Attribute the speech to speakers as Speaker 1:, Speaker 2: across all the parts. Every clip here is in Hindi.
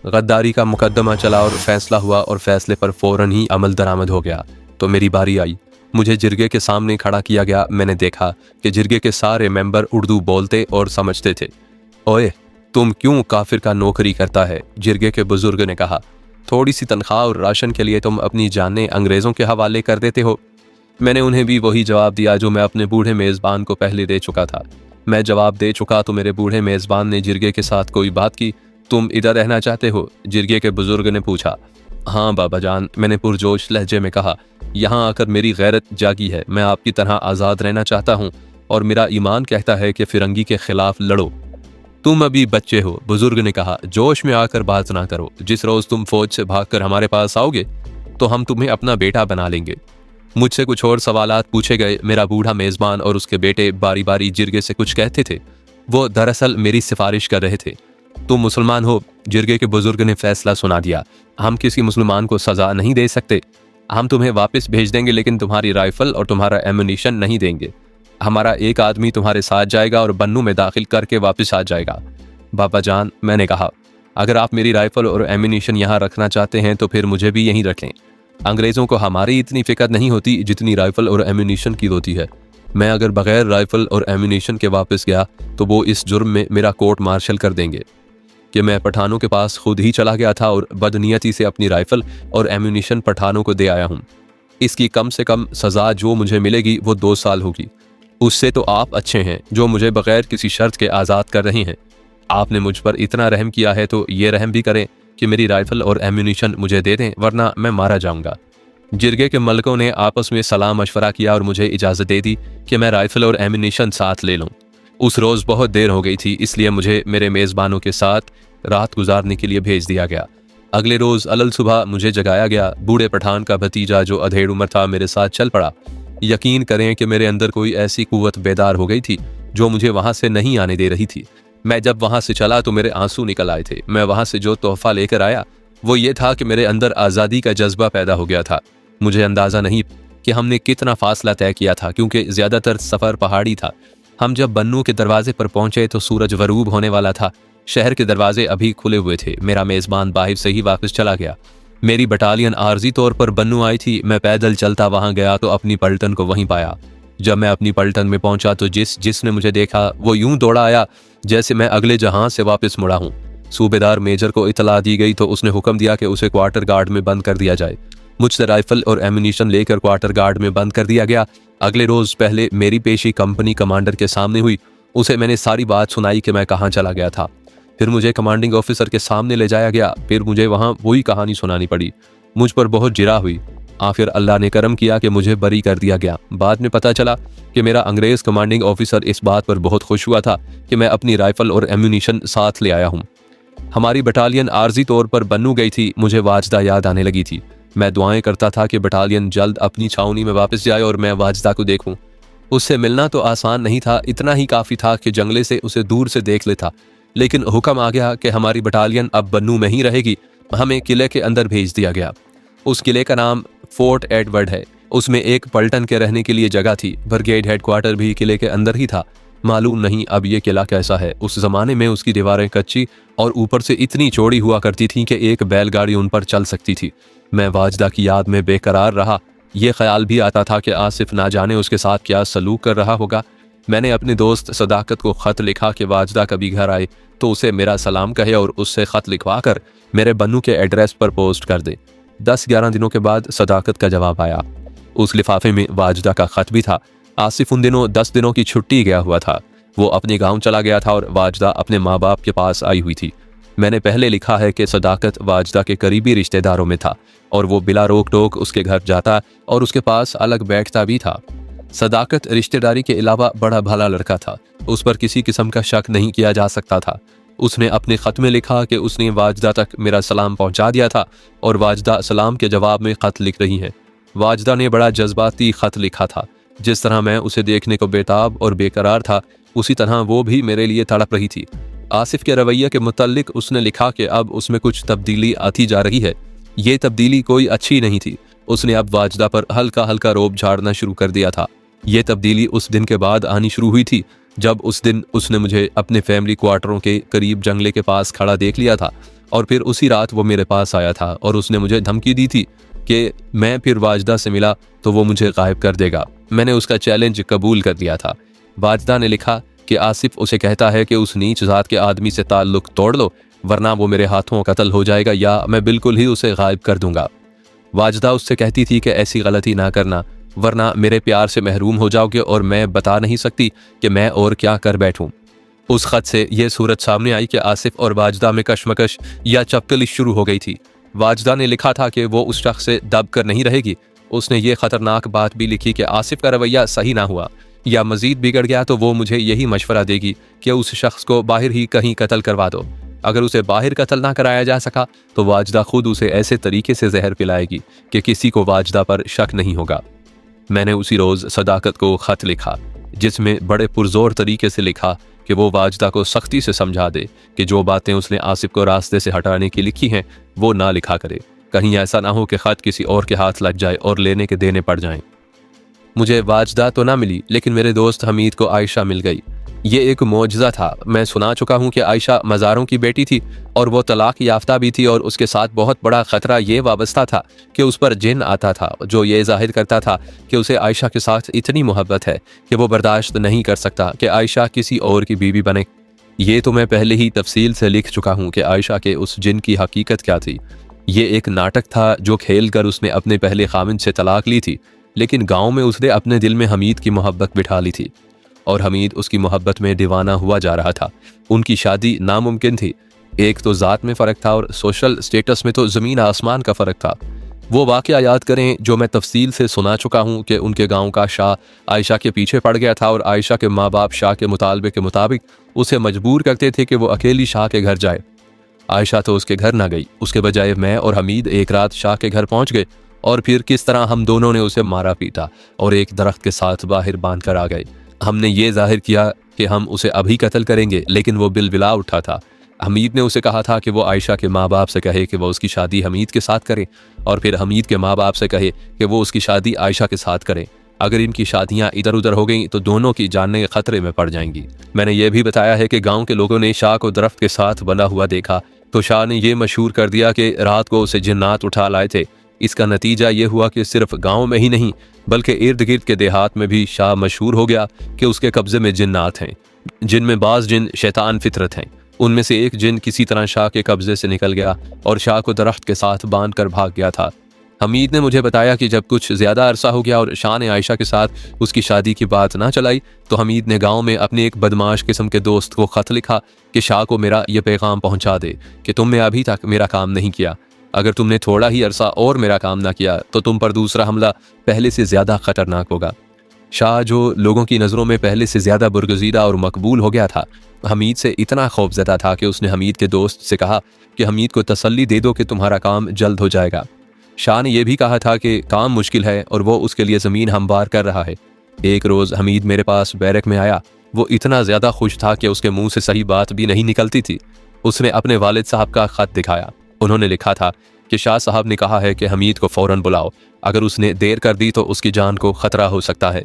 Speaker 1: गद्दारी का मुकदमा चला और फैसला हुआ और फैसले पर फ़ौरन ही अमल दरामद हो गया। तो मेरी बारी आई। मुझे जिरगे के सामने खड़ा किया गया। मैंने देखा कि जिरगे के सारे मेंबर उर्दू बोलते और समझते थे। ओए, तुम क्यों काफिर का नौकरी करता है? जिरगे के बुजुर्ग ने कहा। थोड़ी सी तनख्वाह और राशन के लिए तुम अपनी जानें अंग्रेज़ों के हवाले कर देते हो। मैंने उन्हें भी वही जवाब दिया जो मैं अपने बूढ़े मेज़बान को पहले दे चुका था। मैं जवाब दे चुका तो मेरे बूढ़े मेज़बान ने जिरगे के साथ कोई बात की। तुम इधर रहना चाहते हो? जिरगे के बुजुर्ग ने पूछा। हाँ बाबा जान, मैंने पुरजोश लहजे में कहा। यहाँ आकर मेरी गैरत जागी है। मैं आपकी तरह आज़ाद रहना चाहता हूँ और मेरा ईमान कहता है कि फिरंगी के खिलाफ लड़ो। तुम अभी बच्चे हो, बुजुर्ग ने कहा। जोश में आकर बात ना करो। जिस रोज़ तुम फौज से भागकर हमारे पास आओगे तो हम तुम्हें अपना बेटा बना लेंगे। मुझसे कुछ और सवालात पूछे गए। मेरा बूढ़ा मेज़बान और उसके बेटे बारी बारी जिरगे से कुछ कहते थे। वो दरअसल मेरी सिफारिश कर रहे थे। तुम मुसलमान हो? जिरगे के बुजुर्ग ने फैसला सुना दिया। हम किसी मुसलमान को सजा नहीं दे सकते। हम तुम्हें वापस भेज देंगे, लेकिन तुम्हारी राइफल और तुम्हारा एम्युनिशन नहीं देंगे। हमारा एक आदमी तुम्हारे साथ जाएगा और बन्नू में दाखिल करके वापस आ जाएगा। बाबा जान, मैंने कहा, अगर आप मेरी राइफल और एम्युनिशन यहाँ रखना चाहते हैं तो फिर मुझे भी यहीं रखें। अंग्रेज़ों को हमारी इतनी फिक्र नहीं होती जितनी राइफल और एम्युनिशन की होती है। मैं अगर बगैर राइफल और एम्युनिशन के वापस गया तो वो इस जुर्म में मेरा कोर्ट मार्शल कर देंगे कि मैं पठानों के पास खुद ही चला गया था और बदनीयती से अपनी राइफल और एम्युनिशन पठानों को दे आया हूँ। इसकी कम से कम सज़ा जो मुझे मिलेगी वो 2 साल होगी। उससे तो आप अच्छे हैं जो मुझे बगैर किसी शर्त के आज़ाद कर रहे हैं। आपने मुझ पर इतना रहम किया है तो ये रहम भी करें कि मेरी राइफल और एम्युनिशन मुझे दे दें, वरना मैं मारा जाऊंगा। जिरगे के मलकों ने आपस में सलाह मशवरा किया और मुझे इजाज़त दे दी कि मैं राइफल और एम्युनिशन साथ ले लूँ। उस रोज़ बहुत देर हो गई थी, इसलिए मुझे मेरे मेज़बानों के साथ रात गुजारने के लिए भेज दिया गया। अगले रोज़ अलल सुबह मुझे जगाया गया। बूढ़े पठान का भतीजा जो अधेड़ उम्र था मेरे साथ चल पड़ा। यकीन करें कि मेरे अंदर कोई ऐसी कुव्वत बेदार हो गई थी जो मुझे वहाँ से नहीं आने दे रही थी। मैं जब वहाँ से चला तो मेरे आंसू निकल आए थे। मैं वहाँ से जो तोहफा लेकर आया वो ये था कि मेरे अंदर आज़ादी का जज्बा पैदा हो गया था। मुझे अंदाज़ा नहीं कि हमने कितना फासला तय किया था, क्योंकि ज़्यादातर सफ़र पहाड़ी था। हम जब बन्नू के दरवाजे पर पहुंचे तो सूरज गरूब होने वाला था। शहर के दरवाजे अभी खुले हुए थे। मेरा मेज़बान बाहिर से ही वापस चला गया। मेरी बटालियन आर्जी तौर पर बन्नू आई थी। मैं पैदल चलता वहां गया तो अपनी पलटन को वहीं पाया। जब मैं अपनी पलटन में पहुंचा तो जिसने मुझे देखा वो यूं दौड़ा आया जैसे मैं अगले जहां से वापस मुड़ा हूं। सूबेदार मेजर को इतला दी गई तो उसने हुक्म दिया कि उसे क्वार्टर गार्ड में बंद कर दिया जाए। मुझसे राइफल और एम्युनिशन लेकर क्वार्टर गार्ड में बंद कर दिया गया। अगले रोज पहले मेरी पेशी कंपनी कमांडर के सामने हुई। उसे मैंने सारी बात सुनाई कि मैं कहाँ चला गया था। फिर मुझे कमांडिंग ऑफिसर के सामने ले जाया गया। फिर मुझे वहाँ वही कहानी सुनानी पड़ी। मुझ पर बहुत जिरा हुई। आखिर अल्लाह ने करम किया कि मुझे बरी कर दिया गया। बाद में पता चला कि मेरा अंग्रेज कमांडिंग ऑफिसर इस बात पर बहुत खुश हुआ था कि मैं अपनी राइफल और एम्युनिशन साथ ले आया हूँ। हमारी बटालियन आर्जी तौर पर बन्नू गई थी। मुझे वाजदा याद आने लगी थी। मैं दुआएं करता था कि बटालियन जल्द अपनी छावनी में वापस जाए और मैं वाजदा को देखूं। उससे मिलना तो आसान नहीं था, इतना ही काफ़ी था कि जंगले से उसे दूर से देख लेता। लेकिन हुक्म आ गया कि हमारी बटालियन अब बन्नू में ही रहेगी। हमें किले के अंदर भेज दिया गया। उस किले का नाम फोर्ट एडवर्ड है। उसमें एक पलटन के रहने के लिए जगह थी। ब्रिगेड हेडक्वार्टर भी किले के अंदर ही था। मालूम नहीं अब ये किला कैसा है। उस जमाने में उसकी दीवारें कच्ची और ऊपर से इतनी चौड़ी हुआ करती थी कि एक बैलगाड़ी उन पर चल सकती थी। मैं वाजदा की याद में बेकरार रहा। ये ख्याल भी आता था कि आसिफ ना जाने उसके साथ क्या सलूक कर रहा होगा। मैंने अपने दोस्त सदाकत को ख़त लिखा कि वाजदा कभी घर आए तो उसे मेरा सलाम कहे और उससे ख़त लिखवा कर मेरे बन्नू के एड्रेस पर पोस्ट कर दे। 10-11 दिनों के बाद सदाकत का जवाब आया। उस लिफाफे में वाजदा का ख़त भी था। आसिफ उन दिनों 10 दिनों की छुट्टी गया हुआ था। वो अपने गाँव चला गया था और वाजदा अपने माँ बाप के पास आई हुई थी। मैंने पहले लिखा है कि सदाकत वाजदा के करीबी रिश्तेदारों में था और वो बिला रोक टोक उसके घर जाता और उसके पास अलग बैठता भी था। सदाकत रिश्तेदारी के अलावा बड़ा भला लड़का था। उस पर किसी किस्म का शक नहीं किया जा सकता था। उसने अपने ख़त में लिखा कि उसने वाजदा तक मेरा सलाम पहुंचा दिया था और वाजदा सलाम के जवाब में ख़त लिख रही है। वाजदा ने बड़ा जज्बाती ख़त लिखा था। जिस तरह मैं उसे देखने को बेताब और बेकरार था, उसी तरह वो भी मेरे लिए तड़प रही थी। आसिफ के रवैये के मुताल्लिक उसने लिखा कि अब उसमें कुछ तब्दीली आती जा रही है। ये तब्दीली कोई अच्छी नहीं थी। उसने अब वाजदा पर हल्का हल्का रोब झाड़ना शुरू कर दिया था। ये तब्दीली उस दिन के बाद आनी शुरू हुई थी जब उस दिन उसने मुझे अपने फैमिली क्वार्टरों के करीब जंगले के पास खड़ा देख लिया था और फिर उसी रात वो मेरे पास आया था और उसने मुझे धमकी दी थी कि मैं फिर वाजदा से मिला तो वो मुझे गायब कर देगा। मैंने उसका चैलेंज कबूल कर लिया था। वाजदा ने लिखा कि आसिफ उसे कहता है कि उस नीच ज़ात के आदमी से ताल्लुक़ तोड़ लो वरना वो मेरे हाथों कत्ल हो जाएगा या मैं बिल्कुल ही उसे गायब कर दूंगा। वाजदा उससे कहती थी कि ऐसी गलती ना करना वरना मेरे प्यार से महरूम हो जाओगे और मैं बता नहीं सकती कि मैं और क्या कर बैठूं। उस खत से यह सूरत सामने आई कि आसिफ और वाजदा में कशमकश या चपकली शुरू हो गई थी। वाजदा ने लिखा था कि वो उस शख्स से दब कर नहीं रहेगी। उसने ये खतरनाक बात भी लिखी कि आसिफ का रवैया सही ना हुआ या मजीद बिगड़ गया तो वो मुझे यही मशवरा देगी कि उस शख्स को बाहर ही कहीं कत्ल करवा दो। अगर उसे बाहर कत्ल ना कराया जा सका तो वाजदा खुद उसे ऐसे तरीके से जहर पिलाएगी कि किसी को वाजदा पर शक नहीं होगा। मैंने उसी रोज़ सदाकत को ख़त लिखा जिसमें बड़े पुरजोर तरीके से लिखा कि वो वाजदा को सख्ती से समझा दे कि जो बातें उसने आसिफ को रास्ते से हटाने की लिखी हैं वो ना लिखा करे। कहीं ऐसा ना हो कि ख़त किसी और के हाथ लग जाए और लेने के देने पड़ जाएं। मुझे वाजदा तो ना मिली लेकिन मेरे दोस्त हमीद को आयशा मिल गई। ये एक मौजज़ा था। मैं सुना चुका हूँ कि आयशा मज़ारों की बेटी थी और वो तलाक याफ्ता भी थी और उसके साथ बहुत बड़ा ख़तरा ये वाबस्ता था कि उस पर जिन आता था जो ये जाहिर करता था कि उसे आयशा के साथ इतनी मोहब्बत है कि वो बर्दाश्त नहीं कर सकता कि आयशा किसी और की बीवी बने। ये तो मैं पहले ही तफसील से लिख चुका हूँ कि आयशा के उस जिन की हकीकत क्या थी। ये एक नाटक था जो खेल कर उसने अपने पहले खामिद से तलाक ली थी, लेकिन गाँव में उसने अपने दिल में हमीद की मोहब्बत बिठा ली थी और हमीद उसकी मोहब्बत में दीवाना हुआ जा रहा था। उनकी शादी नामुमकिन थी। एक तो ज़ात में फ़र्क था और सोशल स्टेटस में तो ज़मीन आसमान का फ़र्क था। वो वाक़या याद करें जो मैं तफसील से सुना चुका हूँ कि उनके गांव का शाह आयशा के पीछे पड़ गया था और आयशा के माँ बाप शाह के मुतालबे के मुताबिक उसे मजबूर करते थे कि वो अकेली शाह के घर जाए। आयशा तो उसके घर ना गई, उसके बजाय मैं और हमीद एक रात शाह के घर पहुँच गए और फिर किस तरह हम दोनों ने उसे मारा पीटा और एक दरख्त के साथ बाहर बांध कर आ गए। हमने ये जाहिर किया कि हम उसे अभी कत्ल करेंगे, लेकिन वो बिलबिला उठा था। हमीद ने उसे कहा था कि वो आयशा के माँ बाप से कहे कि वो उसकी शादी हमीद के साथ करे और फिर हमीद के माँ बाप से कहे कि वो उसकी शादी आयशा के साथ करे। अगर इनकी शादियां इधर उधर हो गईं तो दोनों की जानें खतरे में पड़ जाएंगी। मैंने ये भी बताया है कि गांव के लोगों ने शाह को दरख्त के साथ बंधा हुआ देखा तो शाह ने यह मशहूर कर दिया कि रात को उसे जिन्नात उठा लाए थे। इसका नतीजा ये हुआ कि सिर्फ गांव में ही नहीं बल्कि इर्द गिर्द के देहात में भी शाह मशहूर हो गया कि उसके कब्जे में जिन्नात हैं, जिनमें बाज़ जिन शैतान फितरत हैं। उनमें से एक जिन किसी तरह शाह के कब्जे से निकल गया और शाह को दरख्त के साथ बांध कर भाग गया था। हमीद ने मुझे बताया कि जब कुछ ज़्यादा अरसा हो गया और शाह ने आयशा के साथ उसकी शादी की बात ना चलाई तो हमीद ने गांव में अपने एक बदमाश किस्म के दोस्त को ख़त लिखा कि शाह को मेरा यह पैगाम पहुंचा दे कि तुमने अभी तक मेरा काम नहीं किया। अगर तुमने थोड़ा ही अरसा और मेरा काम ना किया तो तुम पर दूसरा हमला पहले से ज़्यादा ख़तरनाक होगा। शाह जो लोगों की नज़रों में पहले से ज़्यादा बरगज़ीदा और मकबूल हो गया था, हमीद से इतना खौफज़दा था कि उसने हमीद के दोस्त से कहा कि हमीद को तसल्ली दे दो कि तुम्हारा काम जल्द हो जाएगा। शाह ने यह भी कहा था कि काम मुश्किल है और वो उसके लिए ज़मीन हमवार कर रहा है। एक रोज़ हमीद मेरे पास बैरक में आया। वो इतना ज़्यादा खुश था कि उसके मुँह से सही बात भी नहीं निकलती थी। उसने अपने वालिद साहब का ख़त दिखाया। उन्होंने लिखा था कि शाह साहब ने कहा है कि हमीद को फ़ौरन बुलाओ, अगर उसने देर कर दी तो उसकी जान को ख़तरा हो सकता है।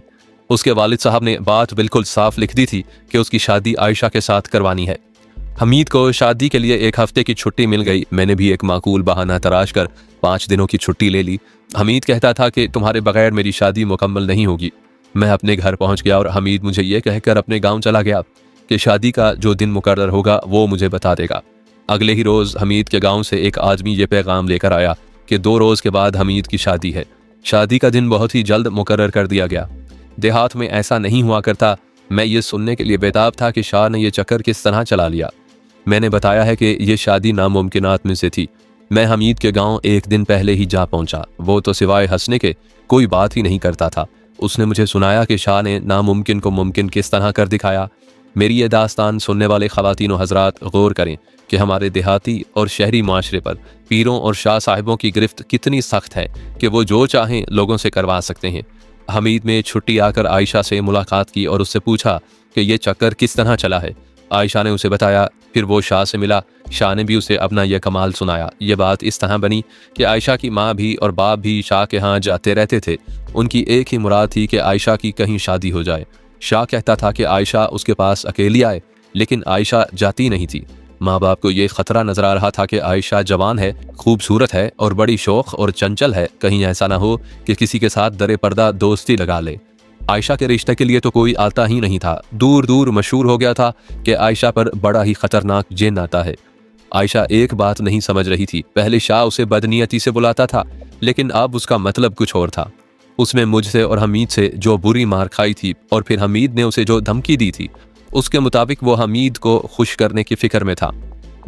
Speaker 1: उसके वालिद साहब ने बात बिल्कुल साफ लिख दी थी कि उसकी शादी आयशा के साथ करवानी है। हमीद को शादी के लिए एक हफ्ते की छुट्टी मिल गई। मैंने भी एक माकूल बहाना तराश कर 5 दिनों की छुट्टी ले ली। हमीद कहता था कि तुम्हारे बगैर मेरी शादी मुकम्मल नहीं होगी। मैं अपने घर पहुंच गया और हमीद मुझे ये कहकर अपने गाँव चला गया कि शादी का जो दिन मुकर्रर होगा वो मुझे बता देगा। अगले ही रोज़ हमीद के गांव से एक आदमी ये पैगाम लेकर आया कि 2 रोज़ के बाद हमीद की शादी है। शादी का दिन बहुत ही जल्द मुकर्रर कर दिया गया। देहात में ऐसा नहीं हुआ करता। मैं ये सुनने के लिए बेताब था कि शाह ने यह चक्कर किस तरह चला लिया। मैंने बताया है कि यह शादी नामुमकिनात में से थी। मैं हमीद के गाँव एक दिन पहले ही जा पहुँचा। वो तो सिवाय हंसने के कोई बात ही नहीं करता था। उसने मुझे सुनाया कि शाह ने नामुमकिन को मुमकिन किस तरह कर दिखाया। मेरी ये दास्तान सुनने वाले ख़वातीन व हज़रात गौर करें कि हमारे देहाती और शहरी माशरे पर पीरों और शाह साहिबों की गिरफ्त कितनी सख्त है कि वो जो चाहें लोगों से करवा सकते हैं। हमीद ने छुट्टी आकर आयशा से मुलाकात की और उससे पूछा कि ये चक्कर किस तरह चला है। आयशा ने उसे बताया। फिर वो शाह से मिला। शाह ने भी उसे अपना यह कमाल सुनाया। ये बात इस तरह बनी कि आयशा की माँ भी और बाप भी शाह के यहाँ जाते रहते थे। उनकी एक ही मुराद थी कि आयशा की कहीं शादी हो जाए। शाह कहता था कि आयशा उसके पास अकेली आए, लेकिन आयशा जाती नहीं थी। माँ बाप को ये खतरा नजर आ रहा था कि आयशा जवान है, खूबसूरत है और बड़ी शौक और चंचल है, कहीं ऐसा ना हो कि किसी के साथ दरे पर्दा दोस्ती लगा ले। आयशा के रिश्ते के लिए तो कोई आता ही नहीं था। दूर दूर मशहूर हो गया था कि आयशा पर बड़ा ही खतरनाक जिन आता है। आयशा एक बात नहीं समझ रही थी। पहले शाह उसे बदनीयती से बुलाता था, लेकिन अब उसका मतलब कुछ और था। उसमें मुझसे और हमीद से जो बुरी मार खाई थी और फिर हमीद ने उसे जो धमकी दी थी, उसके मुताबिक वो हमीद को खुश करने की फिक्र में था।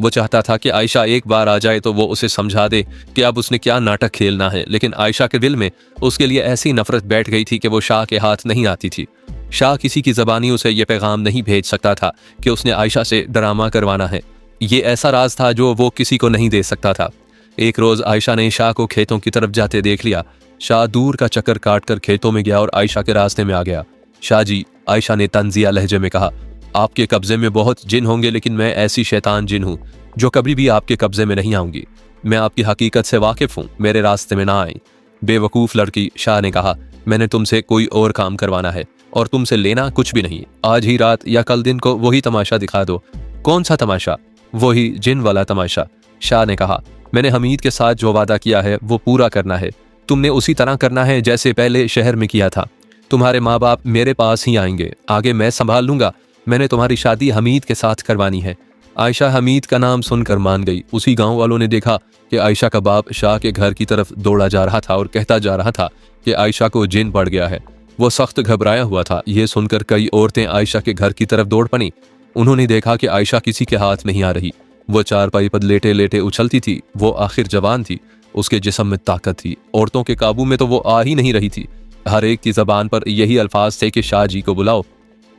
Speaker 1: वो चाहता था कि आयशा एक बार आ जाए तो वो उसे समझा दे कि अब उसने क्या नाटक खेलना है, लेकिन आयशा के दिल में उसके लिए ऐसी नफरत बैठ गई थी कि वो शाह के हाथ नहीं आती थी। शाह किसी की ज़बानी उसे ये पैगाम नहीं भेज सकता था कि उसने आयशा से ड्रामा करवाना है। ये ऐसा राज था जो वो किसी को नहीं दे सकता था। एक रोज़ आयशा ने शाह को खेतों की तरफ जाते देख लिया। शाह दूर का चक्कर काट कर खेतों में गया और आयशा के रास्ते में आ गया। शाह जी, आयशा ने तंजिया लहजे में कहा, आपके कब्जे में बहुत जिन होंगे, लेकिन मैं ऐसी शैतान जिन हूँ जो कभी भी आपके कब्जे में नहीं आऊंगी। मैं आपकी हकीकत से वाकिफ हूँ, मेरे रास्ते में ना आए। बेवकूफ़ लड़की, शाह ने कहा, मैंने तुमसे कोई और काम करवाना है और तुमसे लेना कुछ भी नहीं। आज ही रात या कल दिन को वही तमाशा दिखा दो। कौन सा तमाशा? वही जिन वाला तमाशा। शाह ने कहा, मैंने हमीद के साथ जो वादा किया है वो पूरा करना है। तुमने उसी तरह करना है जैसे पहले शहर में किया था। तुम्हारे माँ बाप मेरे पास ही आएंगे, आगे मैं संभाल लूंगा। मैंने तुम्हारी शादी हमीद के साथ करवानी है। आयशा हमीद का नाम सुनकर मान गई। उसी गांव वालों ने देखा कि आयशा का बाप शाह के घर की तरफ दौड़ा जा रहा था और कहता जा रहा था कि आयशा को जिन पड़ गया है। वो सख्त घबराया हुआ था। यह सुनकर कई औरतें आयशा के घर की तरफ दौड़ पड़ी। उन्होंने देखा कि आयशा किसी के हाथ नहीं आ रही। वो चारपाई पर लेटे लेटे उछलती थी। वो आखिर जवान थी, उसके जिस्म में ताकत थी। औरतों के काबू में तो वो आ ही नहीं रही थी। हर एक की जबान पर यही अल्फाज थे कि शाह जी को बुलाओ।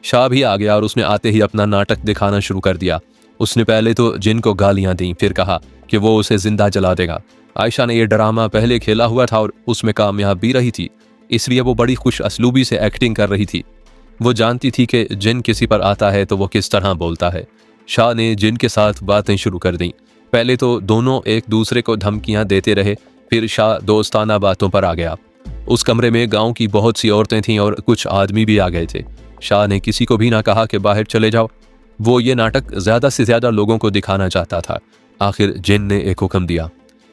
Speaker 1: शाह भी आ गया और उसने आते ही अपना नाटक दिखाना शुरू कर दिया। उसने पहले तो जिन को गालियां दी, फिर कहा कि वो उसे जिंदा जला देगा। आयशा ने यह ड्रामा पहले खेला हुआ था और उसमें कामयाब भी रही थी, इसलिए वो बड़ी खुश असलूबी से एक्टिंग कर रही थी। वो जानती थी कि जिन किसी पर आता है तो वो किस तरह बोलता है। शाह ने जिन के साथ बातें शुरू कर दी। पहले तो दोनों एक दूसरे को धमकियां देते रहे, फिर शाह दोस्ताना बातों पर आ गया। उस कमरे में गांव की बहुत सी औरतें थीं और कुछ आदमी भी आ गए थे। शाह ने किसी को भी ना कहा कि बाहर चले जाओ। वो ये नाटक ज्यादा से ज्यादा लोगों को दिखाना चाहता था। आखिर जिन ने एक हुक्म दिया,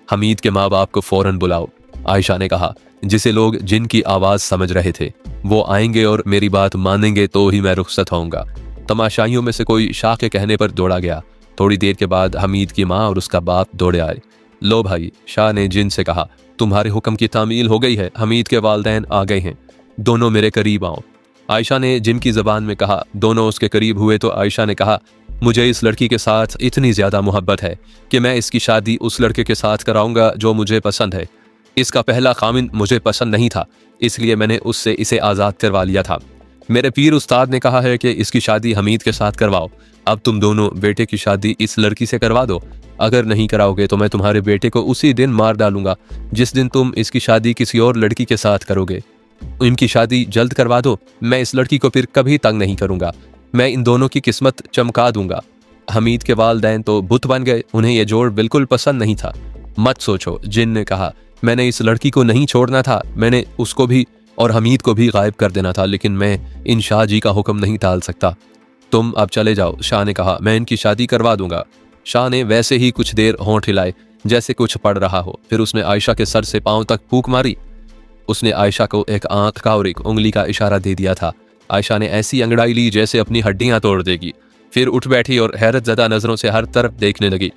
Speaker 1: हमीद के माँ बाप को फौरन बुलाओ। आयशा ने कहा, जिसे लोग जिन की आवाज समझ रहे थे, वो आएंगे और मेरी बात मानेंगे तो ही मैं रुखसत होऊंगा। तमाशाइयों में से कोई शाह के कहने पर दौड़ा गया। थोड़ी देर के बाद हमीद की माँ और उसका बाप दौड़े आए। लो भाई, शाह ने जिन से कहा, तुम्हारे हुक्म की तामील हो गई है। हमीद के वालिदैन आ गए हैं, दोनों मेरे करीब आओ। आयशा ने जिन की ज़बान में कहा। दोनों उसके करीब हुए तो आयशा ने कहा, मुझे इस लड़की के साथ इतनी ज़्यादा मोहब्बत है कि मैं इसकी शादी उस लड़के के साथ कराऊंगा जो मुझे पसंद है। इसका पहला खामिन मुझे पसंद नहीं था, इसलिए मैंने उससे इसे आज़ाद करवा लिया था। मेरे पीर उस्ताद ने कहा है कि इसकी शादी हमीद के साथ करवाओ। अब तुम दोनों बेटे की शादी इस लड़की से करवा दो। अगर नहीं कराओगे तो मैं तुम्हारे बेटे को उसी दिन मार डालूंगा जिस दिन तुम इसकी शादी किसी और लड़की के साथ करोगे। इनकी शादी जल्द करवा दो। मैं इस लड़की को फिर कभी तंग नहीं करूंगा। मैं इन दोनों की किस्मत चमका दूंगा। हमीद के वालिदैन तो बुत बन गए, उन्हें यह जोड़ बिल्कुल पसंद नहीं था। मत सोचो, जिन ने कहा, मैंने इस लड़की को नहीं छोड़ना था। मैंने उसको भी और हमीद को भी गायब कर देना था, लेकिन मैं इन शाह जी का हुक्म नहीं टाल सकता। तुम अब चले जाओ, शाह ने कहा, मैं इनकी शादी करवा दूंगा। शाह ने वैसे ही कुछ देर होंठ हिलाए जैसे कुछ पढ़ रहा हो, फिर उसने आयशा के सर से पांव तक फूंक मारी। उसने आयशा को एक आंख का और एक उंगली का इशारा दे दिया था। आयशा ने ऐसी अंगड़ाई ली जैसे अपनी हड्डियां तोड़ देगी। फिर उठ बैठी और हैरत ज़दा नजरों से हर तरफ देखने लगी।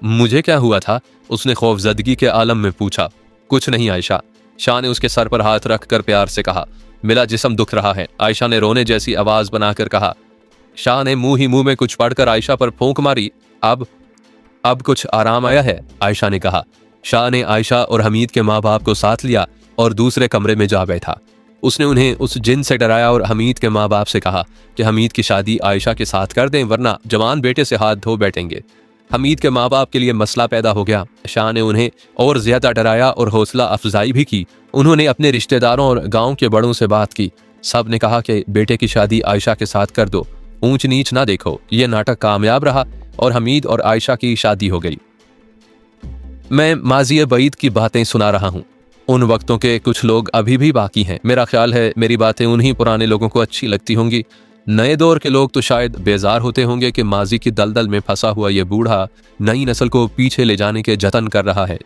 Speaker 1: मुझे क्या हुआ था? उसने खौफजदगी के आलम में पूछा। कुछ नहीं आयशा, शाह ने उसके सर पर हाथ रख कर प्यार से कहा। मेरा जिस्म दुख रहा है, आयशा ने रोने जैसी आवाज बनाकर कहा। शाह ने मुंह ही मुंह में कुछ पढ़कर आयशा पर फूंक मारी। अब कुछ आराम आया है, आयशा ने कहा। शाह ने आयशा और हमीद के माँ बाप को साथ लिया और दूसरे कमरे में जा बैठा। उसने उन्हें उस जिन से डराया और हमीद के माँ बाप से कहा कि हमीद की शादी आयशा के साथ कर दें, वरना जवान बेटे से हाथ धो बैठेंगे। हमीद के माँ बाप के लिए मसला पैदा हो गया। शाह ने उन्हें और ज्यादा डराया और हौसला अफजाई भी की। उन्होंने अपने रिश्तेदारों और गांव के बड़ों से बात की। सब ने कहा कि बेटे की शादी आयशा के साथ कर दो, ऊंच नीच ना देखो। ये नाटक कामयाब रहा और हमीद और आयशा की शादी हो गई। मैं माजी बईद की बातें सुना रहा हूँ। उन वक्तों के कुछ लोग अभी भी बाकी हैं। मेरा ख्याल है मेरी बातें उन्हीं पुराने लोगों को अच्छी लगती होंगी नए दौर के लोग तो शायद बेजार होते होंगे कि माजी की दलदल में फंसा हुआ ये बूढ़ा नई नस्ल को पीछे ले जाने के जतन कर रहा है।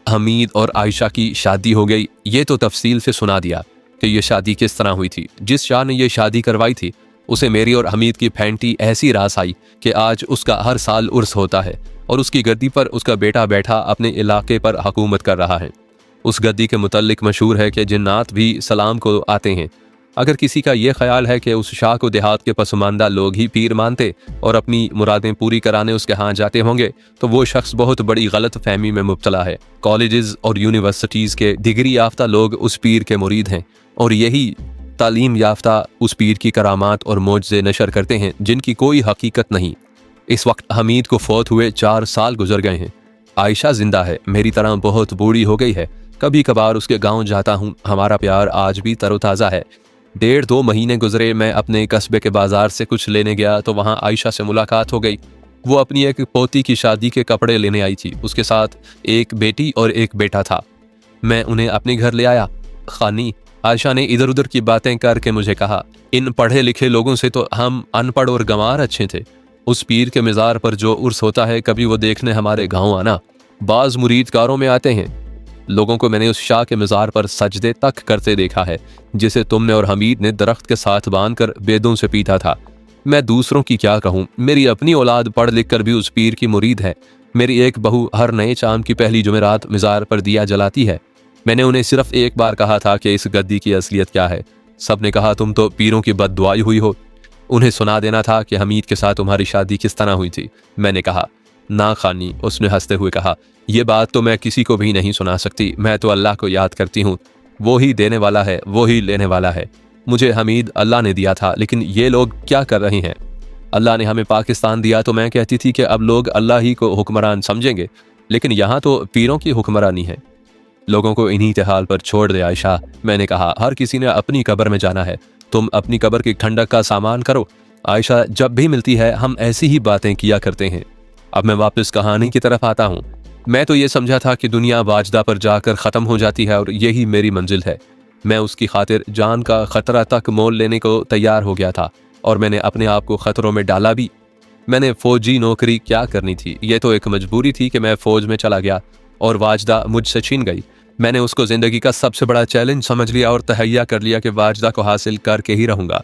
Speaker 1: हमीद और आयशा की शादी हो गई, ये तो तफसील से सुना दिया कि ये शादी किस तरह हुई थी। जिस शाह ने ये शादी करवाई थी उसे मेरी और हमीद की फैंटी ऐसी रास आई कि आज उसका हर साल उर्स होता है और उसकी गद्दी पर उसका बेटा बैठा अपने इलाके पर हुकूमत कर रहा है। उस गद्दी के मुतल्लिक मशहूर है कि जिन्नात भी सलाम को आते हैं। अगर किसी का ये ख्याल है कि उस शाह को देहात के पसमानदा लोग ही पीर मानते और अपनी मुरादें पूरी कराने उसके यहाँ जाते होंगे तो वो शख्स बहुत बड़ी गलत फहमी में मुब्तला है। कॉलेजेस और यूनिवर्सिटीज़ के डिग्री याफ्ता लोग उस पीर के मुरीद हैं और यही तालीम याफ्ता उस पीर की करामात और मोजज़े नशर करते हैं जिनकी कोई हकीकत नहीं। इस वक्त हमीद को फौत हुए 4 साल गुजर गए हैं। आयशा जिंदा है, मेरी तरह बहुत बूढ़ी हो गई है। कभी कभार उसके गांव जाता हूँ, हमारा प्यार आज भी तरोताज़ा है। 1.5-2 महीने गुजरे, मैं अपने कस्बे के बाजार से कुछ लेने गया तो वहाँ आयशा से मुलाकात हो गई। वो अपनी एक पोती की शादी के कपड़े लेने आई थी। उसके साथ एक बेटी और एक बेटा था। मैं उन्हें अपने घर ले आया। खानी, आयशा ने इधर उधर की बातें करके मुझे कहा, इन पढ़े लिखे लोगों से तो हम अनपढ़ और गंवार अच्छे थे। उस पीर के मज़ार पर जो उर्स होता है, कभी वो देखने हमारे गाँव आना। बाज़ मुरीद कारों में आते हैं। लोगों को मैंने उस शाह के मज़ार पर सजदे तक करते देखा है जिसे तुमने और हमीद ने दरख्त के साथ बांधकर बेदों से पीटा था। मैं दूसरों की क्या कहूँ, मेरी अपनी औलाद पढ़ लिख कर भी उस पीर की मुरीद है। मेरी एक बहू हर नए चांद की पहली जुमेरात मज़ार पर दिया जलाती है। मैंने उन्हें सिर्फ एक बार कहा था कि इस गद्दी की असलियत क्या है। सब ने कहा, तुम तो पीरों की बद्दुआई हुई हो। उन्हें सुना देना था कि हमीद के साथ तुम्हारी शादी किस तरह हुई थी। मैंने कहा, ना खानी। उसने हंसते हुए कहा, यह बात तो मैं किसी को भी नहीं सुना सकती। मैं तो अल्लाह को याद करती हूँ, वो ही देने वाला है, वो ही लेने वाला है। मुझे हमीद अल्लाह ने दिया था, लेकिन ये लोग क्या कर रहे हैं। अल्लाह ने हमें पाकिस्तान दिया तो मैं कहती थी कि अब लोग अल्लाह ही को हुक्मरान समझेंगे, लेकिन यहाँ तो पीरों की हुक्मरानी है। लोगों को इन्हीं हाल पर छोड़ दे आयशा। मैंने कहा, हर किसी ने अपनी कब्र में जाना है, तुम अपनी कब्र की ठंडक का सामान करो। आयशा जब भी मिलती है हम ऐसी ही बातें किया करते हैं। अब मैं वापस कहानी की तरफ आता हूँ। मैं तो ये समझा था कि दुनिया वाजदा पर जाकर ख़त्म हो जाती है और यही मेरी मंजिल है। मैं उसकी खातिर जान का ख़तरा तक मोल लेने को तैयार हो गया था और मैंने अपने आप को ख़तरों में डाला भी। मैंने फ़ौजी नौकरी क्या करनी थी, ये तो एक मजबूरी थी कि मैं फ़ौज में चला गया और वाजदा मुझसे छीन गई। मैंने उसको ज़िंदगी का सबसे बड़ा चैलेंज समझ लिया और तहैया कर लिया कि वाजदा को हासिल करके ही रहूँगा।